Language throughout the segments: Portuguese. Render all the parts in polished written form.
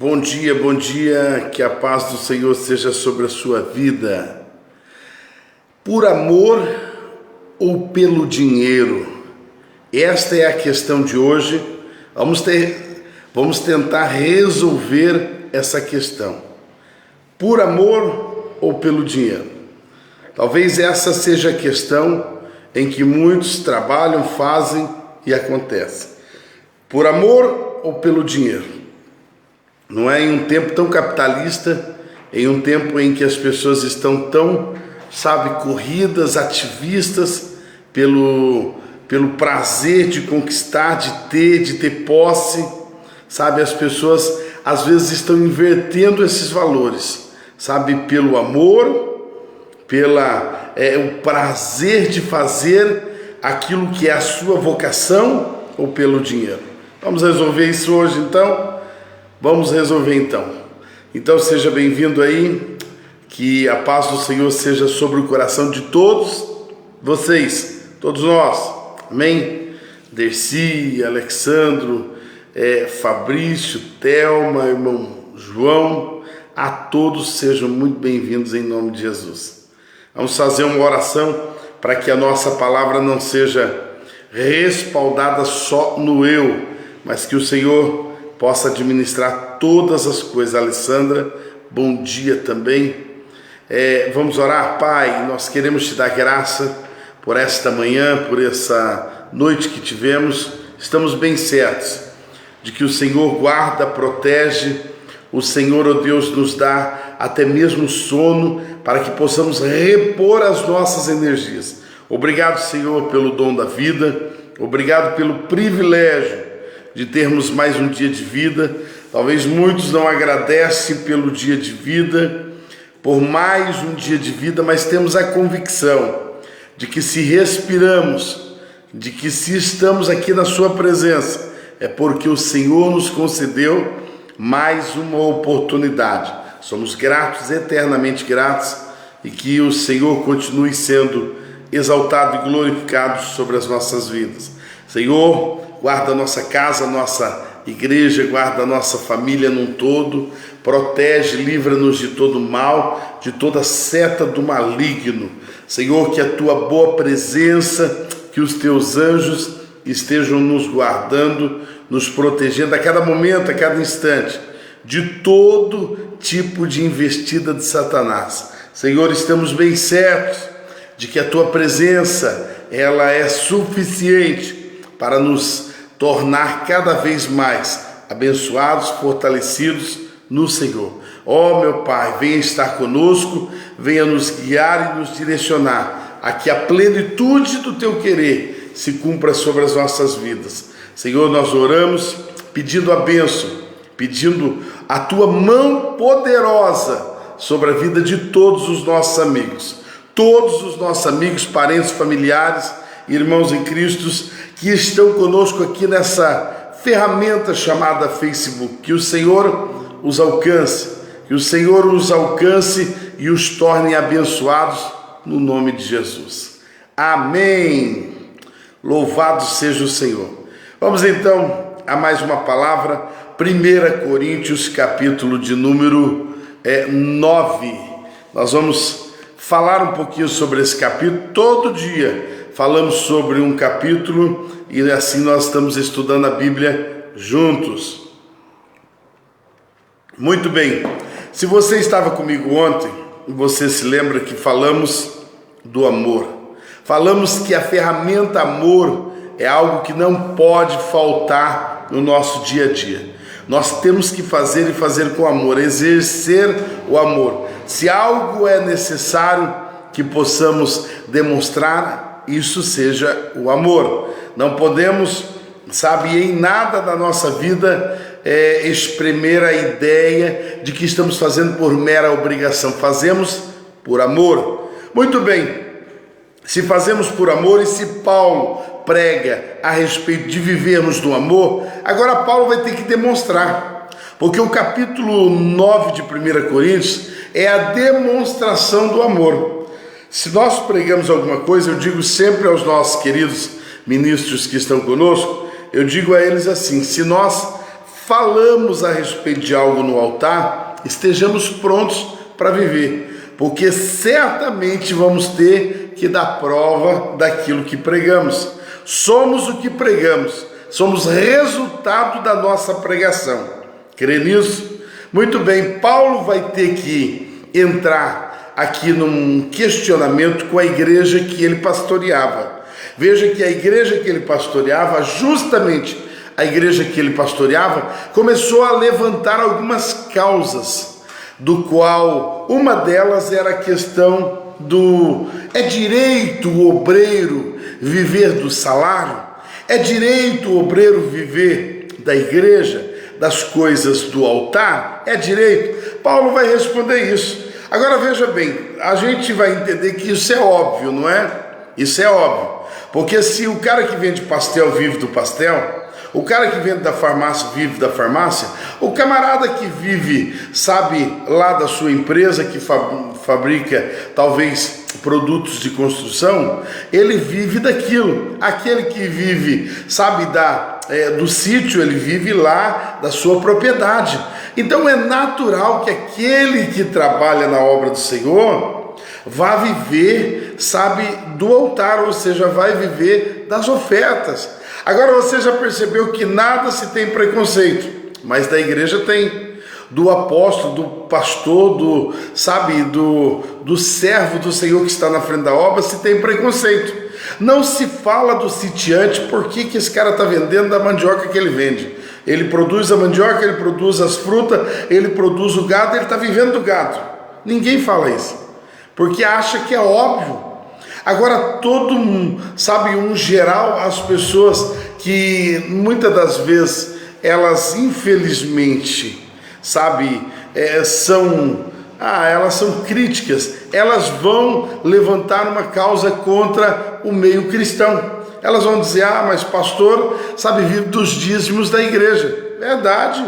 Bom dia, que a paz do Senhor seja sobre a sua vida. Por amor ou pelo dinheiro? Esta é a questão de hoje. Vamos tentar resolver essa questão. Por amor ou pelo dinheiro? Talvez essa seja a questão em que muitos trabalham, fazem e acontece. Por amor ou pelo dinheiro? Não é em um tempo tão capitalista, em um tempo em que as pessoas estão tão, corridas, ativistas pelo prazer de conquistar, de ter posse, as pessoas às vezes estão invertendo esses valores, pelo amor, o prazer de fazer aquilo que é a sua vocação ou pelo dinheiro. Vamos resolver isso hoje então? Vamos resolver então. Então seja bem-vindo aí, que a paz do Senhor seja sobre o coração de todos vocês, todos nós, amém? Dercy, Alexandro, Fabrício, Thelma, irmão João, a todos sejam muito bem-vindos em nome de Jesus. Vamos fazer uma oração para que a nossa palavra não seja respaldada só no eu, mas que o Senhor possa administrar todas as coisas. Alessandra, bom dia também. Vamos orar. Pai, nós queremos te dar graça por esta manhã, por essa noite que tivemos. Estamos bem certos de que o Senhor guarda, protege. O Senhor, ó Deus, nos dá até mesmo sono para que possamos repor as nossas energias. Obrigado, Senhor, pelo dom da vida. Obrigado pelo privilégio de termos mais um dia de vida. Talvez muitos não agradecem pelo dia de vida, por mais um dia de vida, mas temos a convicção de que se respiramos, de que se estamos aqui na sua presença, é porque o Senhor nos concedeu mais uma oportunidade. Somos gratos, eternamente gratos, e que o Senhor continue sendo exaltado e glorificado sobre as nossas vidas. Senhor, guarda a nossa casa, a nossa igreja, guarda a nossa família num todo, protege, livra-nos de todo mal, de toda seta do maligno. Senhor, que a tua boa presença, que os teus anjos estejam nos guardando, nos protegendo a cada momento, a cada instante, de todo tipo de investida de Satanás. Senhor, estamos bem certos de que a tua presença, ela é suficiente para nos tornar cada vez mais abençoados, fortalecidos no Senhor. Ó meu Pai, venha estar conosco, venha nos guiar e nos direcionar, a que a plenitude do teu querer se cumpra sobre as nossas vidas. Senhor, nós oramos pedindo a bênção, pedindo a tua mão poderosa sobre a vida de todos os nossos amigos, parentes, familiares, irmãos em Cristo, que estão conosco aqui nessa ferramenta chamada Facebook. Que o Senhor os alcance, e os torne abençoados no nome de Jesus. Amém. Louvado seja o Senhor. Vamos então a mais uma palavra, 1 Coríntios, capítulo de número 9. Nós vamos falar um pouquinho sobre esse capítulo. Todo dia falamos sobre um capítulo e assim nós estamos estudando a Bíblia juntos. Muito bem, se você estava comigo ontem, você se lembra que falamos do amor. Falamos que a ferramenta amor é algo que não pode faltar no nosso dia a dia. Nós temos que fazer e fazer com amor, exercer o amor. Se algo é necessário que possamos demonstrar, isso seja o amor. Não podemos, em nada da nossa vida espremer a ideia de que estamos fazendo por mera obrigação. Fazemos por amor. Muito bem, se fazemos por amor e se Paulo prega a respeito de vivermos no amor, agora Paulo vai ter que demonstrar, porque o capítulo 9 de 1 Coríntios é a demonstração do amor. Se nós pregamos alguma coisa, eu digo sempre aos nossos queridos ministros que estão conosco, eu digo a eles assim: se nós falamos a respeito de algo no altar, estejamos prontos para viver, porque certamente vamos ter que dar prova daquilo que pregamos. Somos o que pregamos, somos resultado da nossa pregação. Crê nisso? Muito bem, Paulo vai ter que entrar aqui num questionamento com a igreja que ele pastoreava. Veja que a igreja que ele pastoreava, justamente a igreja que ele pastoreava, começou a levantar algumas causas, do qual uma delas era a questão do: é direito o obreiro viver do salário? É direito o obreiro viver da igreja, das coisas do altar? É direito? Paulo vai responder isso. Agora veja bem, a gente vai entender que isso é óbvio, não é? Isso é óbvio, porque se o cara que vende pastel vive do pastel, o cara que vende da farmácia vive da farmácia, o camarada que vive, sabe, lá da sua empresa que fabrica talvez produtos de construção, ele vive daquilo. Aquele que vive, sabe, do sítio, ele vive lá da sua propriedade. Então é natural que aquele que trabalha na obra do Senhor vá viver, sabe, do altar, ou seja, vai viver das ofertas. Agora você já percebeu que nada se tem preconceito, mas da igreja tem. Do apóstolo, do pastor, do servo do Senhor que está na frente da obra, se tem preconceito. Não se fala do sitiante. Por que esse cara está vendendo da mandioca que ele vende? Ele produz a mandioca, ele produz as frutas, ele produz o gado, ele está vivendo do gado. Ninguém fala isso, porque acha que é óbvio. Agora todo mundo, sabe, geral, as pessoas que muitas das vezes elas infelizmente, sabe, elas são críticas, elas vão levantar uma causa contra o meio cristão. Elas vão dizer: mas pastor, sabe, vive dos dízimos da igreja. Verdade,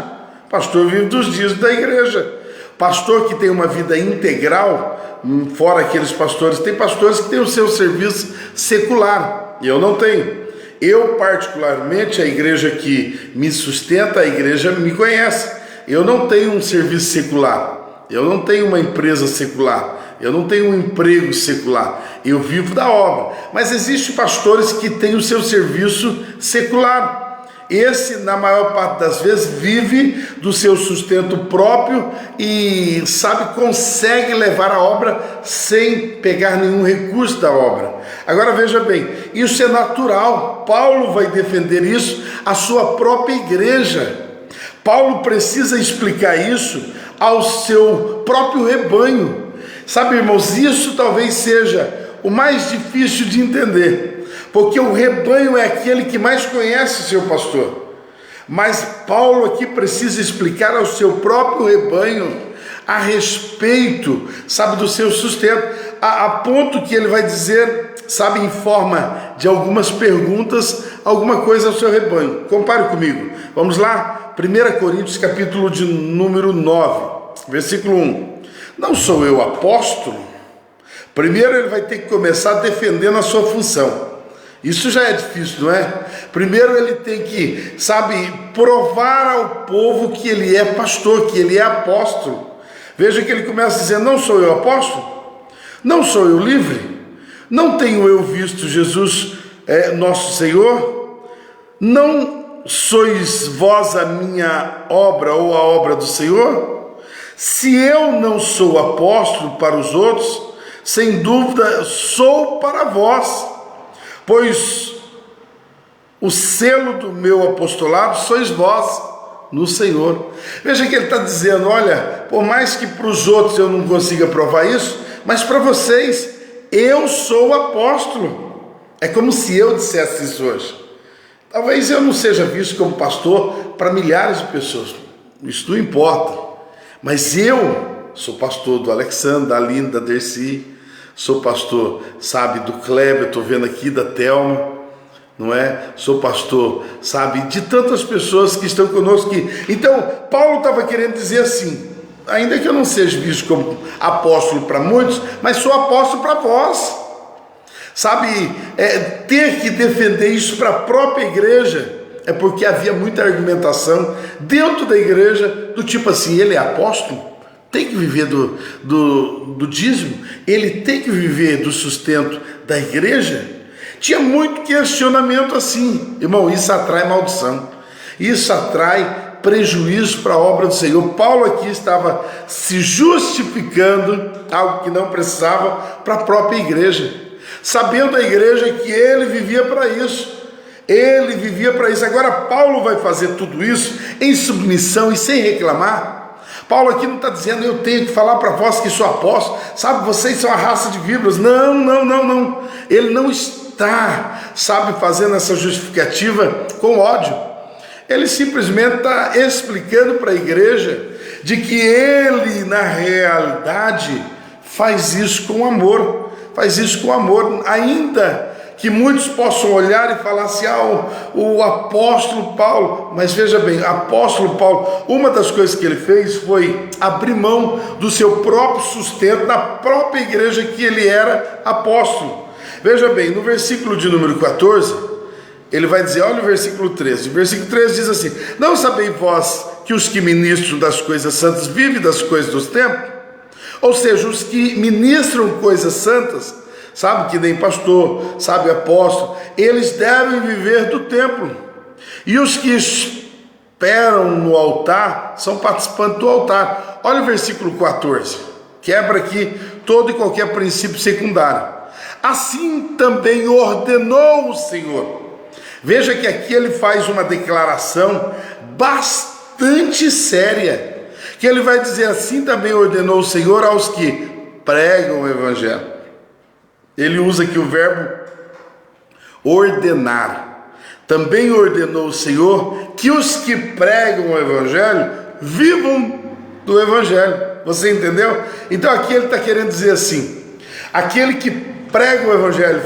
pastor vive dos dízimos da igreja. Pastor que tem uma vida integral, fora aqueles pastores, tem pastores que têm o seu serviço secular, e eu não tenho. Eu particularmente, a igreja que me sustenta, a igreja me conhece. Eu não tenho um serviço secular, eu não tenho uma empresa secular, eu não tenho um emprego secular, eu vivo da obra. Mas existem pastores que têm o seu serviço secular. Esse, na maior parte das vezes, vive do seu sustento próprio e, sabe, consegue levar a obra sem pegar nenhum recurso da obra. Agora veja bem, isso é natural. Paulo vai defender isso à sua própria igreja. Paulo precisa explicar isso ao seu próprio rebanho. Sabe, irmãos, isso talvez seja o mais difícil de entender, porque o rebanho é aquele que mais conhece o seu pastor. Mas Paulo aqui precisa explicar ao seu próprio rebanho a respeito, sabe, do seu sustento, a ponto que ele vai dizer, sabe, em forma de algumas perguntas, alguma coisa ao seu rebanho. Compare comigo, vamos lá. 1 Coríntios capítulo de número 9, versículo 1. Não sou eu apóstolo? Primeiro ele vai ter que começar defendendo a sua função. Isso já é difícil, não é? Primeiro ele tem que, sabe, provar ao povo que ele é pastor, que ele é apóstolo. Veja que ele começa dizendo: não sou eu apóstolo? Não sou eu livre? Não tenho eu visto Jesus, nosso Senhor? Não sois vós a minha obra ou a obra do Senhor? Se eu não sou apóstolo para os outros, sem dúvida sou para vós, pois o selo do meu apostolado sois vós no Senhor. Veja que ele está dizendo: olha, por mais que para os outros eu não consiga provar isso, mas para vocês eu sou apóstolo. É como se eu dissesse isso hoje. Talvez eu não seja visto como pastor para milhares de pessoas, isso não importa, mas eu sou pastor do Alexandre, da Linda, da Dercy, sou pastor, sabe, do Kleber, estou vendo aqui, da Thelma, não é? Sou pastor, sabe, de tantas pessoas que estão conosco aqui. Então, Paulo estava querendo dizer assim: ainda que eu não seja visto como apóstolo para muitos, mas sou apóstolo para vós. Sabe, ter que defender isso para a própria igreja é porque havia muita argumentação dentro da igreja, do tipo assim, ele é apóstolo, tem que viver do dízimo, ele tem que viver do sustento da igreja. Tinha muito questionamento assim, irmão, isso atrai maldição, isso atrai prejuízo para a obra do Senhor. Paulo aqui estava se justificando, algo que não precisava, para a própria igreja, sabendo a igreja que ele vivia para isso. Ele vivia para isso. Agora Paulo vai fazer tudo isso em submissão e sem reclamar. Paulo aqui não está dizendo, eu tenho que falar para vós que sou apóstolo, sabe, vocês são a raça de víboras. Não. Ele não está, sabe, fazendo essa justificativa com ódio. Ele simplesmente está explicando para a igreja de que ele, na realidade, faz isso com amor. Faz isso com amor, ainda que muitos possam olhar e falar assim, o apóstolo Paulo, mas veja bem, apóstolo Paulo, uma das coisas que ele fez foi abrir mão do seu próprio sustento, da própria igreja que ele era apóstolo. Veja bem, no versículo de número 14, ele vai dizer, olha o versículo 13, o versículo 13 diz assim, não sabeis vós que os que ministram das coisas santas vivem das coisas dos tempos? Ou seja, os que ministram coisas santas, sabe, que nem pastor, sabe, apóstolo, eles devem viver do templo. E os que esperam no altar são participantes do altar. Olha o versículo 14, quebra aqui todo e qualquer princípio secundário. Assim também ordenou o Senhor. Veja que aqui ele faz uma declaração bastante séria, que ele vai dizer, assim também ordenou o Senhor aos que pregam o evangelho. Ele usa aqui o verbo ordenar. Também ordenou o Senhor que os que pregam o evangelho vivam do evangelho. Você entendeu? Então aqui ele está querendo dizer assim, aquele que prega o evangelho,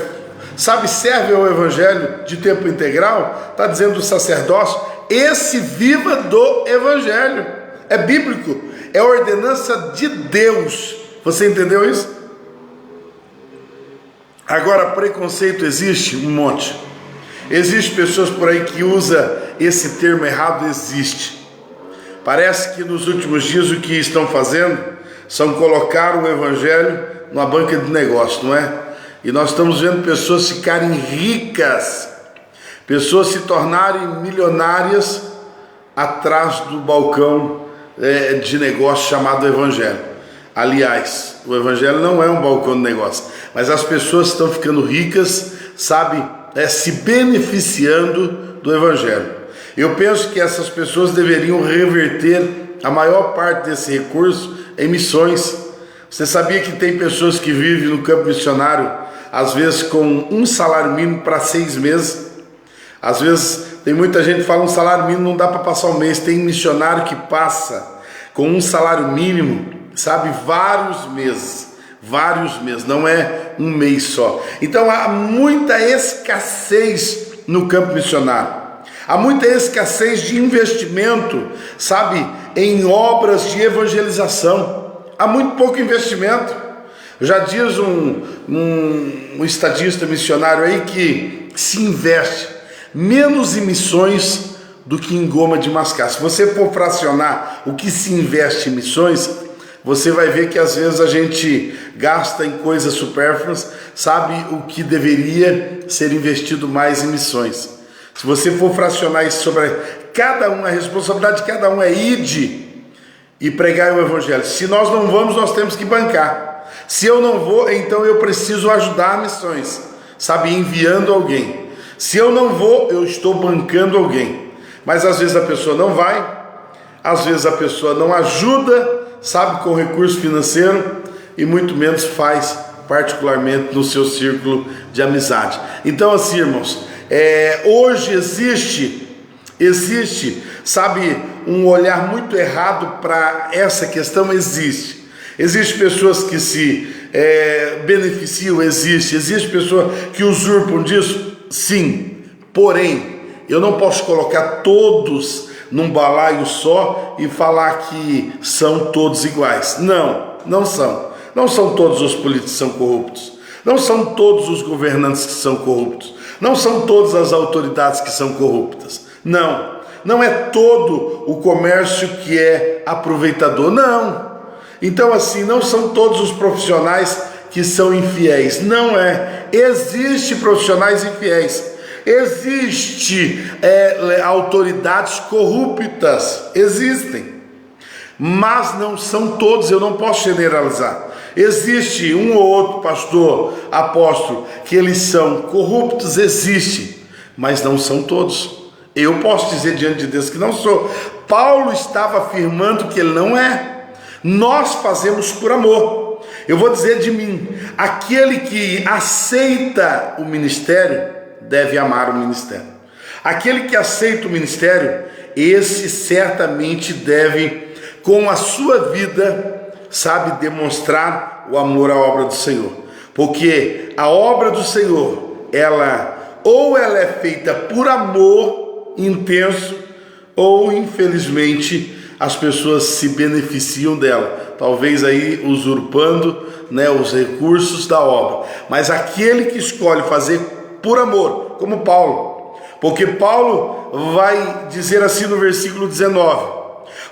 sabe, serve ao evangelho de tempo integral, está dizendo o sacerdócio, esse viva do evangelho. É bíblico, é ordenança de Deus. Você entendeu isso? Agora, preconceito existe? Um monte. Existem pessoas por aí que usam esse termo errado, existe. Parece que nos últimos dias o que estão fazendo são colocar o evangelho numa banca de negócio, não é? E nós estamos vendo pessoas ficarem ricas, pessoas se tornarem milionárias atrás do balcão de negócio chamado evangelho. Aliás, o evangelho não é um balcão de negócio, mas as pessoas estão ficando ricas, sabe, se beneficiando do evangelho. Eu penso que essas pessoas deveriam reverter a maior parte desse recurso em missões. Você sabia que tem pessoas que vivem no campo missionário, às vezes com um salário mínimo para 6 meses? Às vezes tem muita gente que fala um salário mínimo não dá para passar um mês. Tem missionário que passa com um salário mínimo, sabe, vários meses, não é um mês só. Então há muita escassez no campo missionário, há muita escassez de investimento, sabe, em obras de evangelização, há muito pouco investimento. Já diz um estadista missionário aí que se investe menos em missões do que em goma de mascar. Se você for fracionar o que se investe em missões, você vai ver que às vezes a gente gasta em coisas supérfluas, sabe, o que deveria ser investido mais em missões. Se você for fracionar isso sobre cada um, a responsabilidade de cada um é ir e pregar o evangelho. Se nós não vamos, nós temos que bancar. Se eu não vou, então eu preciso ajudar missões, sabe, enviando alguém. Se eu não vou, eu estou bancando alguém. Mas às vezes a pessoa não vai, às vezes a pessoa não ajuda, sabe, com recurso financeiro, e muito menos faz particularmente no seu círculo de amizade. Então assim, irmãos, hoje existe, sabe, um olhar muito errado para essa questão. Existem pessoas que se beneficiam, existe pessoas que usurpam disso, sim, porém, eu não posso colocar todos num balaio só e falar que são todos iguais. Não são. Não são todos os políticos que são corruptos. Não são todos os governantes que são corruptos. Não são todas as autoridades que são corruptas. Não é todo o comércio que é aproveitador, não. Então assim, não são todos os profissionais que são infiéis, não é. Existem profissionais infiéis, existem autoridades corruptas, existem, mas não são todos, eu não posso generalizar. Existe um ou outro pastor, apóstolo, que eles são corruptos, existe, mas não são todos. Eu posso dizer diante de Deus que não sou. Paulo estava afirmando que ele não é. Nós fazemos por amor. Eu vou dizer de mim, aquele que aceita o ministério deve amar o ministério. Aquele que aceita o ministério, esse certamente deve, com a sua vida, demonstrar o amor à obra do Senhor. Porque a obra do Senhor, ela é feita por amor intenso, ou infelizmente as pessoas se beneficiam dela, talvez aí usurpando, os recursos da obra. Mas aquele que escolhe fazer por amor, como Paulo, porque Paulo vai dizer assim no versículo 19: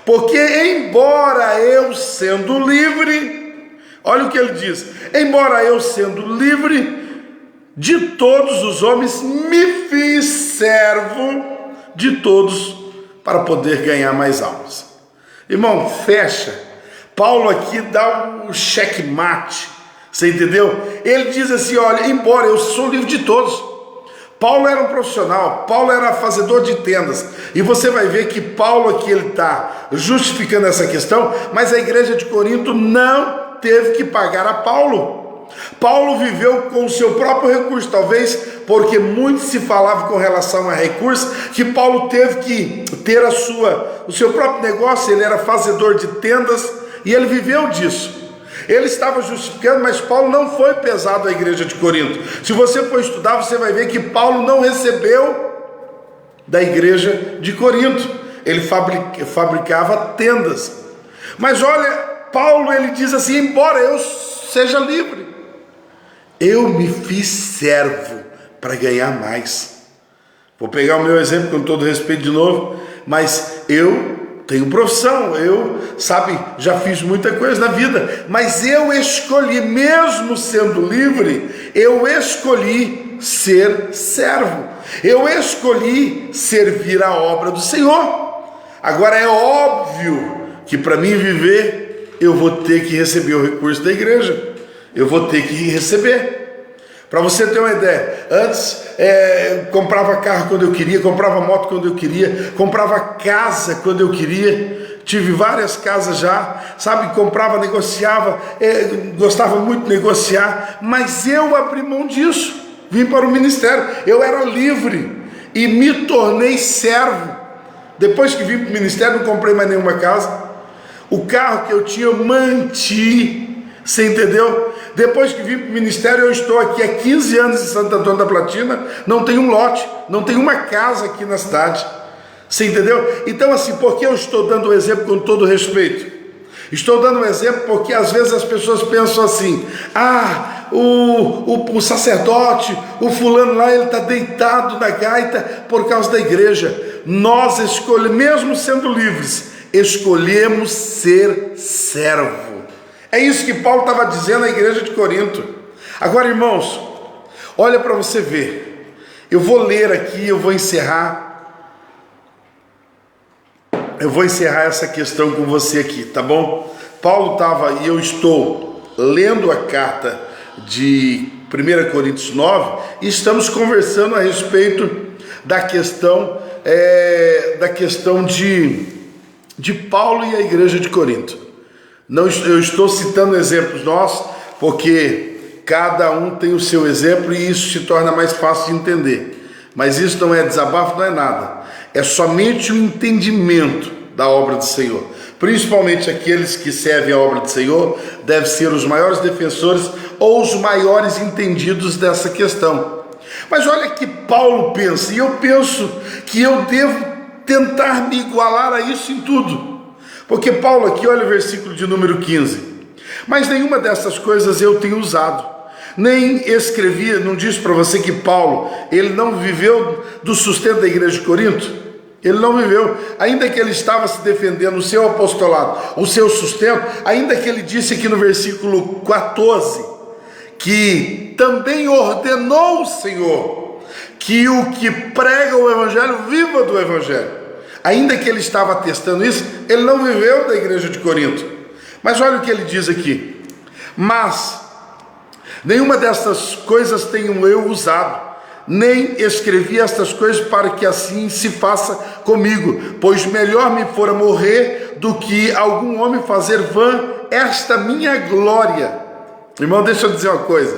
porque embora eu sendo livre, olha o que ele diz, embora eu sendo livre de todos os homens, me fiz servo de todos para poder ganhar mais almas. Irmão, fecha. Paulo aqui dá um checkmate, você entendeu? Ele diz assim, olha, embora eu sou livre de todos. Paulo era um profissional, Paulo era fazedor de tendas, e você vai ver que Paulo aqui ele está justificando essa questão, mas a igreja de Corinto não teve que pagar a Paulo. Paulo viveu com o seu próprio recurso, talvez porque muito se falava com relação a recursos, que Paulo teve que ter o seu próprio negócio. Ele era fazedor de tendas e ele viveu disso. Ele estava justificando, mas Paulo não foi pesado à igreja de Corinto. Se você for estudar, você vai ver que Paulo não recebeu da igreja de Corinto. Ele fabricava tendas. Mas olha, Paulo ele diz assim, embora eu seja livre, eu me fiz servo para ganhar mais. Vou pegar o meu exemplo com todo respeito de novo, mas eu tenho profissão, eu, já fiz muita coisa na vida, mas eu escolhi, mesmo sendo livre, eu escolhi ser servo, eu escolhi servir a obra do Senhor. Agora é óbvio que para mim viver, eu vou ter que receber o recurso da igreja, eu vou ter que receber. Para você ter uma ideia, antes comprava carro quando eu queria, comprava moto quando eu queria, comprava casa quando eu queria, tive várias casas já, comprava, negociava, gostava muito de negociar, mas eu abri mão disso, vim para o ministério, eu era livre e me tornei servo. Depois que vim para o ministério, não comprei mais nenhuma casa, o carro que eu tinha eu manti. Você entendeu? Depois que vim para o ministério, eu estou aqui há 15 anos em Santo Antônio da Platina, não tenho um lote, não tenho uma casa aqui na cidade. Você entendeu? Então assim, por que eu estou dando um exemplo com todo respeito? Estou dando um exemplo porque às vezes as pessoas pensam assim, o sacerdote, o fulano lá, ele está deitado na gaita por causa da igreja. Nós escolhemos, mesmo sendo livres, escolhemos ser servo. É isso que Paulo estava dizendo à igreja de Corinto. Agora, irmãos, olha para você ver. Eu vou ler aqui, eu vou encerrar essa questão com você aqui, tá bom? Paulo estava, e eu estou lendo a carta de 1 Coríntios 9, e estamos conversando a respeito da questão de Paulo e a igreja de Corinto. Não, eu estou citando exemplos nossos, porque cada um tem o seu exemplo e isso se torna mais fácil de entender. Mas isso não é desabafo, não é nada. É somente o entendimento da obra do Senhor. Principalmente aqueles que servem a obra do Senhor devem ser os maiores defensores ou os maiores entendidos dessa questão. Mas olha que Paulo pensa, e eu penso que eu devo tentar me igualar a isso em tudo. Porque Paulo aqui, olha o versículo de número 15. Mas nenhuma dessas coisas eu tenho usado, nem escrevi. Não diz para você que Paulo, ele não viveu do sustento da igreja de Corinto? Ele não viveu, ainda que ele estava se defendendo o seu apostolado, o seu sustento, ainda que ele disse aqui no versículo 14, que também ordenou o Senhor que o que prega o Evangelho viva do Evangelho. Ainda que ele estava atestando isso, ele não viveu da igreja de Corinto. Mas olha o que ele diz aqui: mas nenhuma destas coisas tenho eu usado, nem escrevi estas coisas para que assim se faça comigo, pois melhor me fora morrer do que algum homem fazer vã esta minha glória. Irmão, deixa eu dizer uma coisa: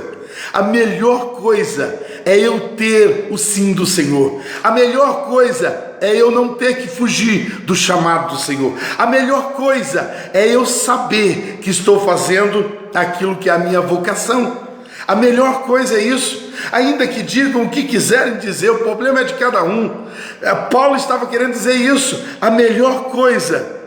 a melhor coisa é eu ter o sim do Senhor. A melhor coisa é eu não ter que fugir do chamado do Senhor. A melhor coisa é eu saber que estou fazendo aquilo que é a minha vocação. A melhor coisa é isso. Ainda que digam o que quiserem dizer, o problema é de cada um. Paulo estava querendo dizer isso. A melhor coisa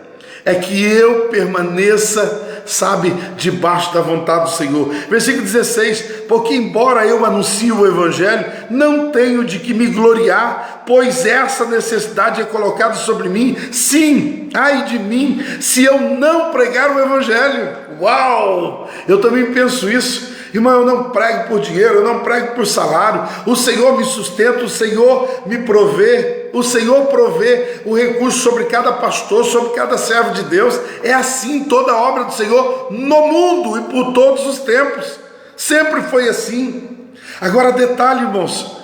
é que eu permaneça, sabe, debaixo da vontade do Senhor. Versículo 16: porque embora eu anuncie o Evangelho, não tenho de que me gloriar, pois essa necessidade é colocada sobre mim. Sim, ai de mim, se eu não pregar o Evangelho. Uau! Eu também penso isso. Irmão, eu não prego por dinheiro, eu não prego por salário. O Senhor me sustenta, o Senhor me provê, o Senhor provê o recurso sobre cada pastor, sobre cada servo de Deus. É assim toda a obra do Senhor no mundo e por todos os tempos. Sempre foi assim. Agora detalhe, irmãos,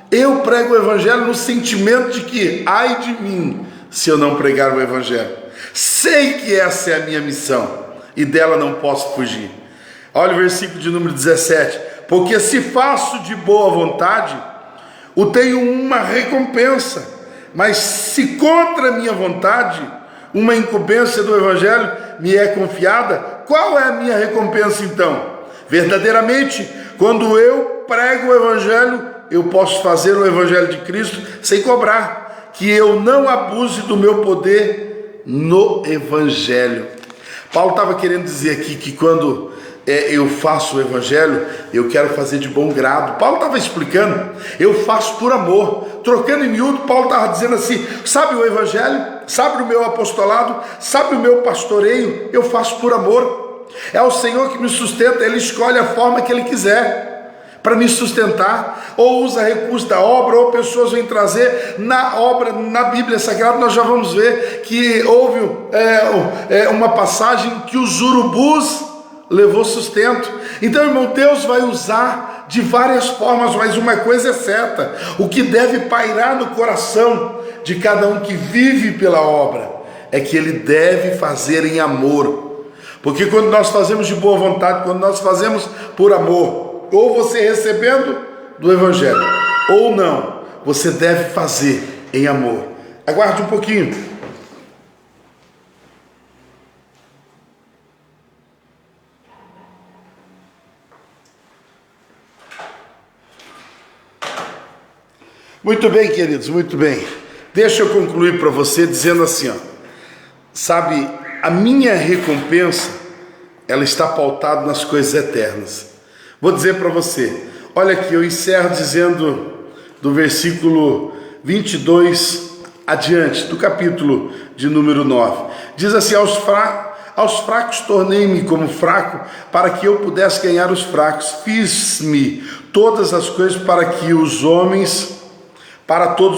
eu prego o Evangelho no sentimento de que, ai de mim, se eu não pregar o Evangelho. Sei que essa é a minha missão e dela não posso fugir. Olha o versículo de número 17: porque se faço de boa vontade, o tenho uma recompensa, mas se contra a minha vontade, uma incumbência do Evangelho me é confiada, qual é a minha recompensa então? Verdadeiramente, quando eu prego o Evangelho, eu posso fazer o Evangelho de Cristo sem cobrar, que eu não abuse do meu poder no Evangelho. Paulo estava querendo dizer aqui que quando eu faço o Evangelho, eu quero fazer de bom grado. Paulo estava explicando, eu faço por amor. Trocando em miúdo, Paulo estava dizendo assim: sabe o Evangelho, sabe o meu apostolado, sabe o meu pastoreio, eu faço por amor. É o Senhor que me sustenta, Ele escolhe a forma que Ele quiser para me sustentar, ou usa recursos da obra, ou pessoas vêm trazer na obra. Na Bíblia Sagrada nós já vamos ver que houve uma passagem que os urubus levou sustento. Então, irmão, Deus vai usar de várias formas, mas uma coisa é certa: o que deve pairar no coração de cada um que vive pela obra é que ele deve fazer em amor. Porque quando nós fazemos de boa vontade, quando nós fazemos por amor, ou você recebendo do Evangelho ou não, você deve fazer em amor. Aguarde um pouquinho. Muito bem, queridos, muito bem. Deixa eu concluir para você dizendo assim, sabe, a minha recompensa, ela está pautada nas coisas eternas. Vou dizer para você, olha aqui, eu encerro dizendo do versículo 22 adiante, do capítulo de número 9. Diz assim: aos fracos tornei-me como fraco, para que eu pudesse ganhar os fracos. Fiz-me todas as coisas para todos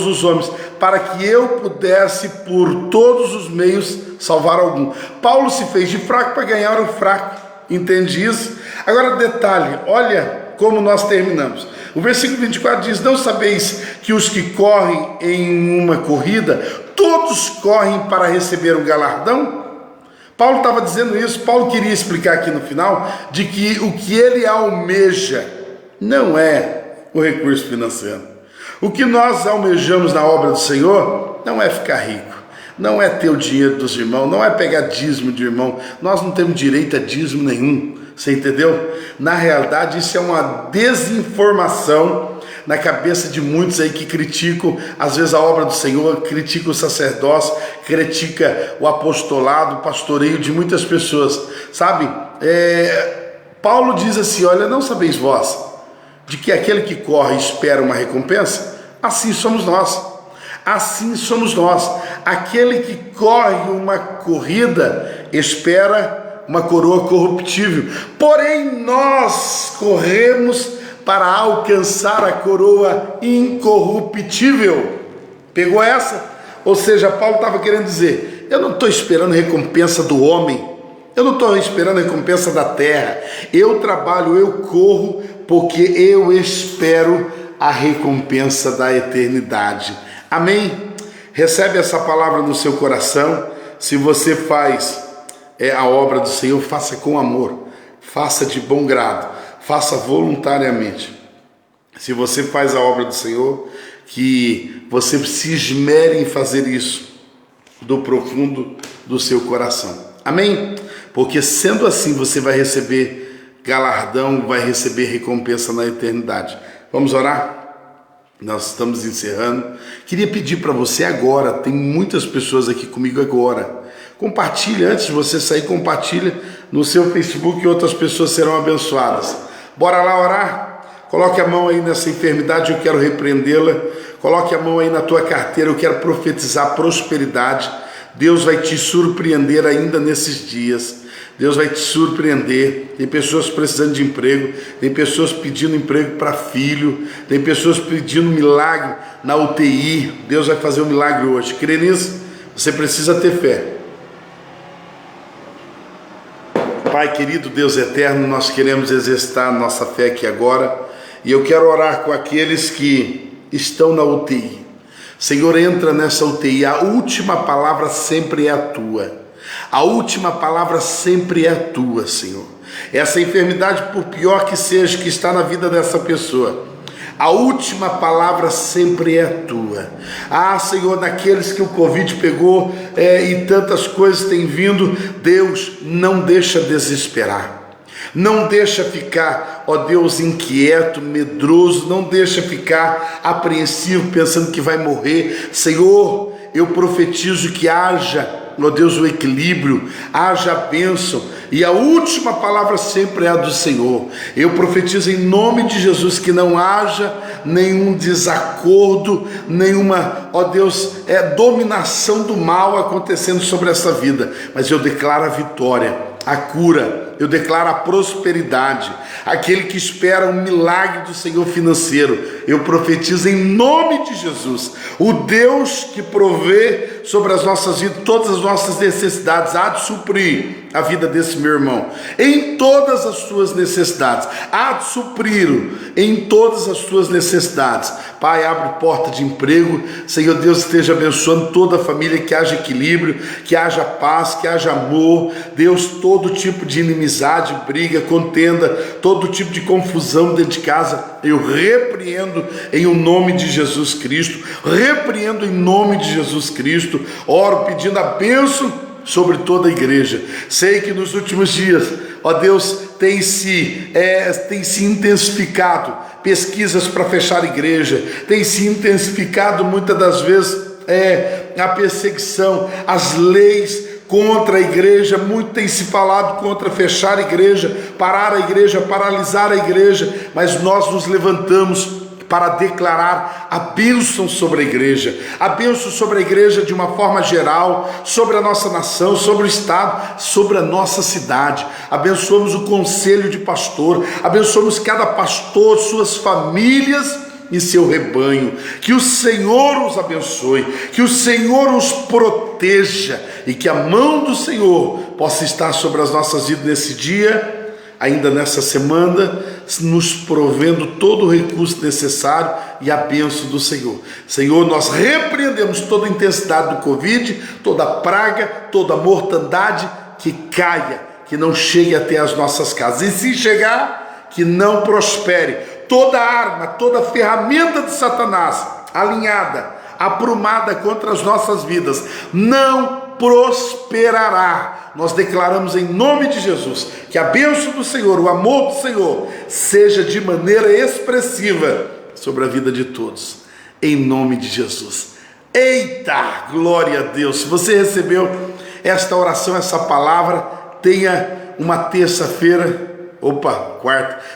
os homens, para que eu pudesse por todos os meios salvar algum. Paulo se fez de fraco para ganhar o fraco, entende isso? Agora detalhe, olha como nós terminamos. O versículo 24 diz: não sabeis que os que correm em uma corrida, todos correm para receber um galardão? Paulo estava dizendo isso. Paulo queria explicar aqui no final de que o que ele almeja não é o recurso financeiro. O que nós almejamos na obra do Senhor não é ficar rico, não é ter o dinheiro dos irmãos, não é pegar dízimo de irmão. Nós não temos direito a dízimo nenhum, você entendeu? Na realidade, isso é uma desinformação na cabeça de muitos aí que criticam, às vezes, a obra do Senhor, criticam o sacerdócio, critica o apostolado, o pastoreio de muitas pessoas, sabe? Paulo diz assim: olha, não sabeis vós de que aquele que corre espera uma recompensa? Assim somos nós. assim somos nós. Aquele que corre uma corrida espera uma coroa corruptível, porém nós corremos para alcançar a coroa incorruptível. Pegou essa? Ou seja, Paulo estava querendo dizer, eu não estou esperando recompensa do homem, eu não estou esperando recompensa da terra, eu trabalho, eu corro, porque eu espero a recompensa da eternidade. Amém? Recebe essa palavra no seu coração. Se você faz a obra do Senhor, faça com amor, faça de bom grado, faça voluntariamente. Se você faz a obra do Senhor, que você se esmere em fazer isso do profundo do seu coração. Amém? Porque sendo assim você vai receber galardão, vai receber recompensa na eternidade. Vamos orar? Nós estamos encerrando. Queria pedir para você agora, tem muitas pessoas aqui comigo agora. Compartilha, antes de você sair, compartilha no seu Facebook e outras pessoas serão abençoadas. Bora lá orar? Coloque a mão aí nessa enfermidade, eu quero repreendê-la. Coloque a mão aí na tua carteira, eu quero profetizar prosperidade. Deus vai te surpreender ainda nesses dias. Deus vai te surpreender. Tem pessoas precisando de emprego, tem pessoas pedindo emprego para filho, tem pessoas pedindo milagre na UTI. Deus vai fazer um milagre hoje. Crê nisso? Você precisa ter fé. Pai querido, Deus eterno, nós queremos exercitar nossa fé aqui agora, e eu quero orar com aqueles que estão na UTI. Senhor, entra nessa UTI, a última palavra sempre é a tua. A última palavra sempre é a tua, Senhor. Essa enfermidade, por pior que seja, que está na vida dessa pessoa, a última palavra sempre é a tua. Ah, Senhor, naqueles que o Covid pegou e tantas coisas têm vindo, Deus, não deixa desesperar. Não deixa ficar, ó Deus, inquieto, medroso, não deixa ficar apreensivo, pensando que vai morrer. Senhor, eu profetizo que haja, ó Deus, o equilíbrio, haja a bênção, e a última palavra sempre é a do Senhor. Eu profetizo em nome de Jesus que não haja nenhum desacordo, nenhuma, ó Deus, dominação do mal acontecendo sobre essa vida, mas eu declaro a vitória, a cura, eu declaro a prosperidade. Aquele que espera um milagre do Senhor financeiro, eu profetizo em nome de Jesus, o Deus que provê sobre as nossas vidas todas as nossas necessidades, há de suprir a vida desse meu irmão em todas as suas necessidades, há de suprir em todas as suas necessidades. Pai, abre porta de emprego, Senhor Deus, esteja abençoando toda a família, que haja equilíbrio, que haja paz, que haja amor. Deus, todo tipo de inimizade, briga, contenda, todo tipo de confusão dentro de casa, eu repreendo em o nome de Jesus Cristo, repreendo em nome de Jesus Cristo. Oro pedindo a bênção sobre toda a igreja. Sei que nos últimos dias, ó Deus, tem se intensificado pesquisas para fechar a igreja, tem se intensificado muitas das vezes a perseguição, as leis contra a igreja, muito tem se falado contra fechar a igreja, parar a igreja, paralisar a igreja, mas nós nos levantamos para declarar a bênção sobre a igreja de uma forma geral, sobre a nossa nação, sobre o estado, sobre a nossa cidade. Abençoamos o conselho de pastor, abençoamos cada pastor, suas famílias e seu rebanho. Que o Senhor os abençoe, que o Senhor os proteja e que a mão do Senhor possa estar sobre as nossas vidas nesse dia, ainda nessa semana, nos provendo todo o recurso necessário e a bênção do Senhor. Senhor, nós repreendemos toda a intensidade do Covid, toda praga, toda mortandade, que caia, que não chegue até as nossas casas, e se chegar, que não prospere. Toda arma, toda ferramenta de Satanás alinhada, aprumada contra as nossas vidas, não prosperará. Nós declaramos em nome de Jesus que a bênção do Senhor, o amor do Senhor, seja de maneira expressiva sobre a vida de todos, em nome de Jesus. Eita, glória a Deus! Se você recebeu esta oração, essa palavra, tenha uma terça-feira,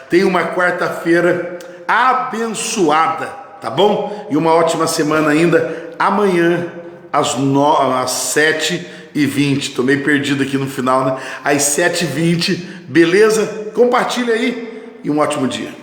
tenha uma quarta-feira abençoada, tá bom? E uma ótima semana ainda. amanhã às 7h20. Tô meio perdido aqui no final, né? Às 7h20, beleza? Compartilha aí e um ótimo dia.